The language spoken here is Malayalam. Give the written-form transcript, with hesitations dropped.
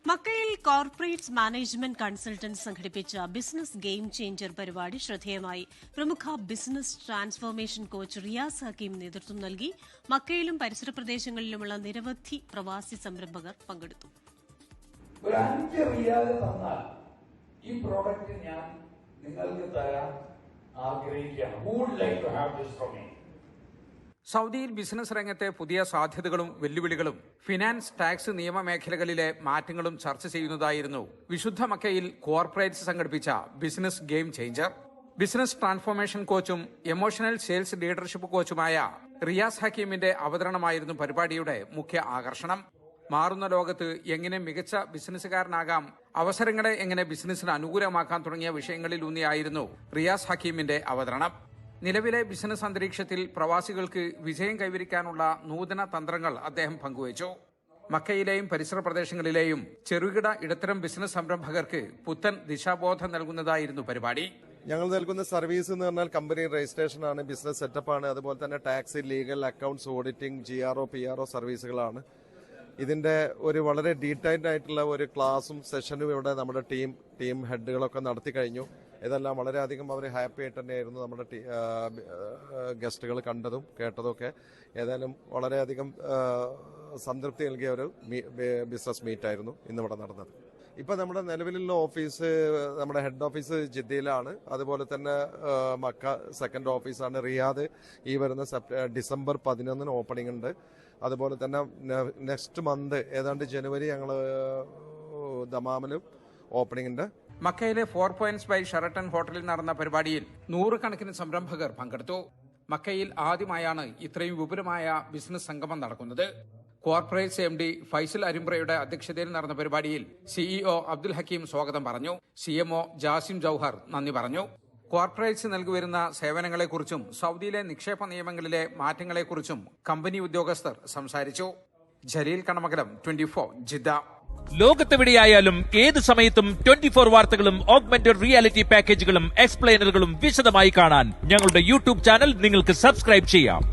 മക്കയിൽ കോർപ്പറേറ്റ് മാനേജ്മെന്റ് കൺസൾട്ടന്റ് സംഘടിപ്പിച്ച ബിസിനസ് ഗെയിം ചേഞ്ചർ പരിപാടി ശ്രദ്ധേയമായി. പ്രമുഖ business transformation coach Riyas Hakeem നേതൃത്വം നൽകി. മക്കയിലും പരിസര പ്രദേശങ്ങളിലുമുള്ള നിരവധി പ്രവാസി സംരംഭകർ പങ്കെടുത്തു. ഒരു 5 റിയാൽ തന്നാൽ ഈ പ്രോഡക്റ്റ് ഞാൻ നിങ്ങൾക്ക് തരാൻ ആഗ്രഹിക്കുകയാണ്. Who would like to have this from me? സൗദിയിൽ ബിസിനസ് രംഗത്തെ പുതിയ സാധ്യതകളും വെല്ലുവിളികളും ഫിനാൻസ്, ടാക്സ്, നിയമമേഖലകളിലെ മാറ്റങ്ങളും ചർച്ച ചെയ്യുന്നതായിരുന്നു വിശുദ്ധ മക്കയിൽ കോർപ്പറേറ്റ്സ് സംഘടിപ്പിച്ച business game changer. Business transformation കോച്ചും എമോഷണൽ സെയിൽസ് ലീഡർഷിപ്പ് കോച്ചുമായ റിയാസ് ഹക്കീമിന്റെ അവതരണമായിരുന്നു പരിപാടിയുടെ മുഖ്യ ആകർഷണം. മാറുന്ന ലോകത്ത് എങ്ങനെ മികച്ച ബിസിനസ്സുകാരനാകാം, അവസരങ്ങളെ എങ്ങനെ ബിസിനസിന് അനുകൂലമാക്കാൻ തുടങ്ങിയ വിഷയങ്ങളിലൂന്നിയായിരുന്നു റിയാസ് ഹക്കീമിന്റെ അവതരണം. നിലവിലെ ബിസിനസ് അന്തരീക്ഷത്തിൽ പ്രവാസികൾക്ക് വിജയം കൈവരിക്കാനുള്ള നൂതന തന്ത്രങ്ങൾ അദ്ദേഹം പങ്കുവച്ചു. മക്കയിലെയും പരിസര പ്രദേശങ്ങളിലെയും ചെറുകിട ഇടത്തരം ബിസിനസ് സംരംഭകർക്ക് പുത്തൻ ദിശാബോധം നൽകുന്നതായിരുന്നു പരിപാടി. ഞങ്ങൾ നൽകുന്ന സർവീസ് എന്ന് പറഞ്ഞാൽ കമ്പനി രജിസ്ട്രേഷൻ ആണ്, ബിസിനസ് സെറ്റപ്പ് ആണ്, അതുപോലെ തന്നെ tax, legal, accounts, auditing, GRO, PRO സർവീസുകളാണ്. ഇതിന്റെ ഒരു വളരെ ഡീറ്റെയിൽഡ് ആയിട്ടുള്ള ഒരു ക്ലാസും സെഷനും ഇവിടെ നമ്മുടെ ടീം ഹെഡുകളൊക്കെ നടത്തി കഴിഞ്ഞു. ഇതെല്ലാം വളരെയധികം അവർ ഹാപ്പി ആയിട്ട് തന്നെയായിരുന്നു നമ്മുടെ ഗസ്റ്റുകൾ കണ്ടതും കേട്ടതും ഒക്കെ. ഏതായാലും വളരെയധികം സംതൃപ്തി നൽകിയ ഒരു ബിസിനസ് മീറ്റായിരുന്നു ഇന്നിവിടെ നടന്നത്. ഇപ്പൊ നമ്മുടെ നിലവിലുള്ള ഓഫീസ്, നമ്മുടെ ഹെഡ് ഓഫീസ് ജിദ്ദയിലാണ്. അതുപോലെ തന്നെ മക്ക സെക്കൻഡ് ഓഫീസാണ്. റിയാദ് ഈ വരുന്ന ഡിസംബർ 11 ഓപ്പണിംഗ് ഉണ്ട്. അതുപോലെ തന്നെ നെക്സ്റ്റ് മന്ത് ഏതാണ്ട് ജനുവരി ഞങ്ങൾ ദമാമിലും ഓപ്പണിംഗ് ഉണ്ട്. മക്കയിലെ 4 പോയിന്റ്സ് ബൈ ഷെറട്ടൺ ഹോട്ടലിൽ നടന്ന പരിപാടിയിൽ 100 കണക്കിന് സംരംഭകർ പങ്കെടുത്തു. മക്കയിൽ ആദ്യമായാണ് ഇത്രയും വിപുലമായ ബിസിനസ് സംഗമം നടക്കുന്നത്. കോർപ്പറേറ്റ്സ് MD ഫൈസൽ അരിമ്പ്രയുടെ അധ്യക്ഷതയിൽ നടന്ന പരിപാടിയിൽ CEO അബ്ദുൽ ഹക്കീം സ്വാഗതം പറഞ്ഞു. CMO ജാസിം ജൌഹർ നന്ദി പറഞ്ഞു. കോർപ്പറേറ്റ്സ് നൽകിവരുന്ന സേവനങ്ങളെക്കുറിച്ചും സൗദിയിലെ നിക്ഷേപ നിയമങ്ങളിലെ മാറ്റങ്ങളെക്കുറിച്ചും കമ്പനി ഉദ്യോഗസ്ഥർ സംസാരിച്ചു. ജലീൽ കണമകലം, 24 ജിദ്ദ. ലോകത്തെവിടെയായാലും ഏത് സമയത്തും 24 വാർത്തകളും ഓഗ്മെന്റഡ് റിയാലിറ്റി പാക്കേജുകളും എക്സ്പ്ലെയിനറുകളും വിശദമായി കാണാൻ ഞങ്ങളുടെ YouTube ചാനൽ നിങ്ങൾക്ക് സബ്സ്ക്രൈബ് ചെയ്യാം.